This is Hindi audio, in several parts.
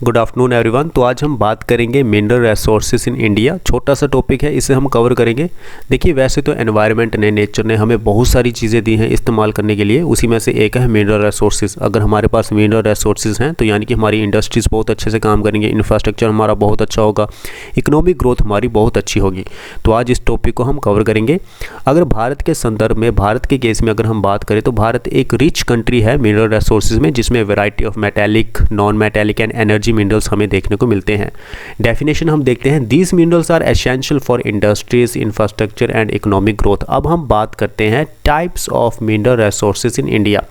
Good afternoon everyone. तो आज हम बात करेंगे मिनरल रिसोर्सेज इन इंडिया। छोटा सा टॉपिक है, इसे हम कवर करेंगे। देखिए, वैसे तो एनवायरनमेंट ने, नेचर ने हमें बहुत सारी चीज़ें दी हैं इस्तेमाल करने के लिए, उसी में से एक है मिनरल रिसोर्सेज। अगर हमारे पास मिनरल रिसोर्सेज हैं तो यानी कि हमारी इंडस्ट्रीज़ बहुत अच्छे से काम करेंगे, इंफ्रास्ट्रक्चर हमारा बहुत अच्छा होगा, इकोनॉमिक ग्रोथ हमारी बहुत अच्छी होगी। तो आज इस टॉपिक को हम कवर करेंगे। अगर भारत के संदर्भ में, भारत के केस में अगर हम बात करें तो भारत एक रिच कंट्री है मिनरल रिसोर्सेज में, जिसमें variety of metallic, non metallic and energy minerals हमें देखने को मिलते हैं। डेफिनेशन हम देखते हैं, these minerals are essential for industries, infrastructure and economic growth. अब हम बात करते हैं types of mineral resources in India.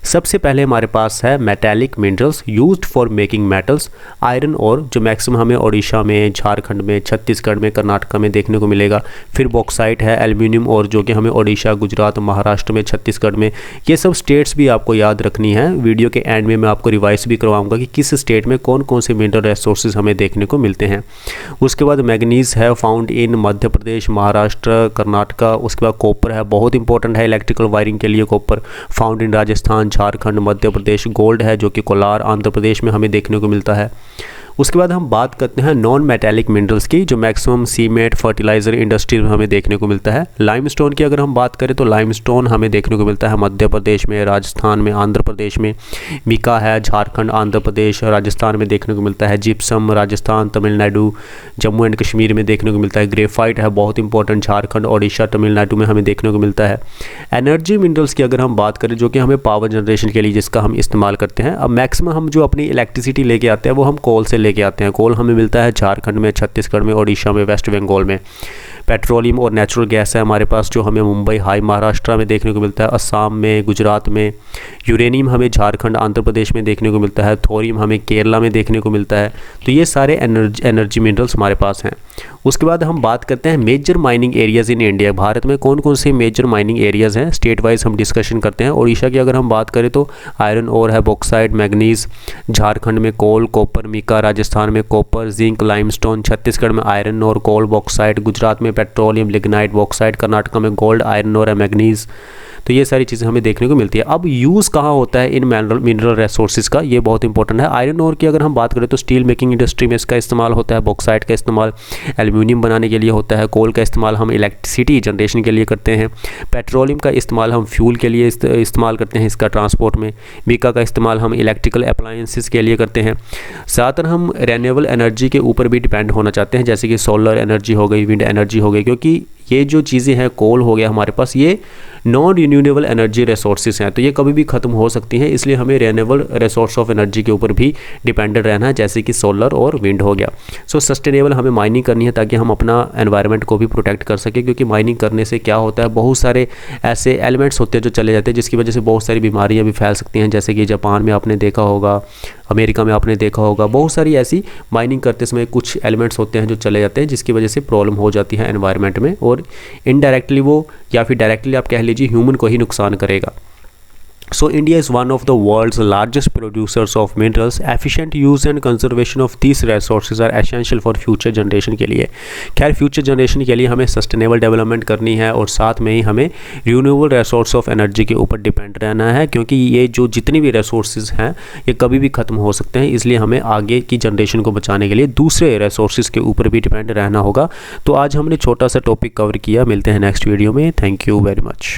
सबसे पहले हमारे पास है metallic minerals used for making metals, iron और जो मैक्सिमम हमें ओडिशा में, झारखंड में, छत्तीसगढ़ में, कर्नाटक में देखने को मिलेगा। फिर बॉक्साइट है, एल्यूमिनियम, और जो कि हमें ओडिशा, गुजरात, महाराष्ट्र में, छत्तीसगढ़ में, ये सब स्टेट्स भी आपको याद रखनी है। वीडियो के एंड में मैं आपको रिवाइज भी करवाऊंगा कि किस स्टेट में कौन कौन से मिनरल रिसोर्सेज हमें देखने को मिलते हैं। उसके बाद मैग्नीज है, फाउंड इन मध्य प्रदेश, महाराष्ट्र, कर्नाटका। उसके बाद कॉपर है, बहुत इंपॉर्टेंट है इलेक्ट्रिकल वायरिंग के लिए copper, found in Rajasthan, Jharkhand, Madhya Pradesh. Gold है जो कि कोलार, आंध्र प्रदेश में हमें देखने को मिलता है। उसके बाद हम बात करते हैं नॉन मेटेलिक मिनरल्स की, जो मैक्सिमम सीमेंट, फर्टिलाइजर इंडस्ट्री में हमें देखने को मिलता है। लाइमस्टोन की अगर हम बात करें तो लाइमस्टोन हमें देखने को मिलता है मध्य प्रदेश में, राजस्थान में, आंध्र प्रदेश में। मिका है, झारखंड, आंध्र प्रदेश, राजस्थान में देखने को मिलता है। जिप्सम राजस्थान, तमिलनाडु, जम्मू एंड कश्मीर में देखने को मिलता है। ग्रेफाइट है, बहुत इंपॉर्टेंट, झारखंड, ओडिशा, तमिलनाडु में हमें देखने को मिलता है। एनर्जी मिनरल्स की अगर हम बात करें, जो कि हमें पावर जनरेशन के लिए जिसका हम इस्तेमाल करते हैं, अब मैक्सिमम हम जो अपनी इलेक्ट्रिसिटी लेके आते हैं वो हम कोल से लेके आते हैं। कोल हमें मिलता है झारखंड में, छत्तीसगढ़ में, ओडिशा में, वेस्ट बंगाल में। पेट्रोलियम और नेचुरल गैस है हमारे पास, जो हमें मुंबई, हाई महाराष्ट्र में देखने को मिलता है, असम में, गुजरात में। यूरेनियम हमें झारखंड, आंध्र प्रदेश में देखने को मिलता है। थोरियम हमें केरला में देखने को मिलता है। तो ये सारे एनर्जी मिनरल्स हमारे पास हैं। उसके बाद हम बात करते हैं major mining areas in India. Bharat में कौन कौन से मेजर माइनिंग एरियाज़ हैं, स्टेट वाइज हम डिस्कशन करते हैं। ओडिशा की अगर हम बात करें तो आयरन ओर है, बॉक्साइट, मैग्नीज। झारखंड में कोल, कॉपर, मिका। राजस्थान में कॉपर, जिंक, लाइमस्टोन। छत्तीसगढ़ में आयरन और कोल, बॉक्साइट। गुजरात में पेट्रोलियम, लिग्नाइट, बॉक्साइट। कर्नाटक में गोल्ड, आयरन और मैग्नीज। तो ये सारी चीज़ें हमें देखने को मिलती है। अब यूज़ कहाँ होता है इन मिनरल रिसोर्सेज का, ये बहुत इंपॉर्टेंट है। आयरन ओर की अगर हम बात करें तो स्टील मेकिंग इंडस्ट्री में इसका इस्तेमाल होता है। बॉक्साइट का इस्तेमाल एल्यूमिनियम बनाने के लिए होता है। कोल का इस्तेमाल हम इलेक्ट्रिसिटी जनरेशन के लिए करते हैं। पेट्रोलियम का इस्तेमाल हम फ्यूल के लिए इस्तेमाल करते हैं, इसका ट्रांसपोर्ट में। मिका का इस्तेमाल हम इलेक्ट्रिकल अप्लायंसेस के लिए करते हैं। ज़्यादातर हम रिन्यूएबल एनर्जी के ऊपर भी डिपेंड होना चाहते हैं, जैसे कि सोलर एनर्जी हो गई, विंड एनर्जी हो गई, क्योंकि ये जो चीज़ें हैं, कोल हो गया हमारे पास, ये नॉन रिन्यूएबल एनर्जी रिसोर्सेज हैं, तो ये कभी भी ख़त्म हो सकती हैं। इसलिए हमें रिन्यूएबल रिसोर्स ऑफ एनर्जी के ऊपर भी डिपेंडेंट रहना है, जैसे कि सोलर और विंड हो गया। सो सस्टेनेबल हमें माइनिंग करनी है ताकि हम अपना एनवायरनमेंट को भी प्रोटेक्ट कर सकें, क्योंकि माइनिंग करने से क्या होता है, बहुत सारे ऐसे एलिमेंट्स होते हैं जो चले जाते हैं, जिसकी वजह से बहुत सारी बीमारियाँ भी फैल सकती हैं, जैसे कि जापान में आपने देखा होगा, अमेरिका में आपने देखा होगा। बहुत सारी ऐसी माइनिंग करते समय कुछ एलिमेंट्स होते हैं जो चले जाते हैं, जिसकी वजह से प्रॉब्लम हो जाती है एनवायरनमेंट में, और इनडायरेक्टली वो, या फिर डायरेक्टली आप कह लीजिए, ह्यूमन को ही नुकसान करेगा। So India is one of the world's largest producers of minerals. Efficient use and conservation of these resources are essential for future generation के लिए। खैर, फ्यूचर जनरेशन के लिए हमें सस्टेनेबल डेवलपमेंट करनी है, और साथ में ही हमें रिन्यूएबल रिसोर्स ऑफ एनर्जी के ऊपर डिपेंड रहना है, क्योंकि ये जो जितनी भी रिसोर्सेज हैं ये कभी भी ख़त्म हो सकते हैं। इसलिए हमें आगे की जनरेशन को बचाने के लिए दूसरे रिसोर्सेज के ऊपर भी डिपेंड रहना होगा। तो आज हमने छोटा सा टॉपिक कवर किया। मिलते हैं नेक्स्ट वीडियो में। Thank you very much.